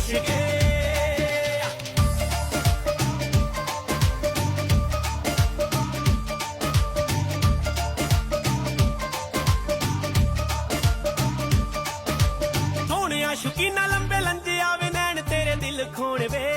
ਆਸ਼ਕੇ ਸੋਹਣਿਆ ਸ਼ੁਕੀਨਾ ਲੰਬੇ ਲੰਜੇ ਆਵੇ ਨੈਣ ਤੇਰੇ ਦਿਲ ਖੋਣ ਵੇ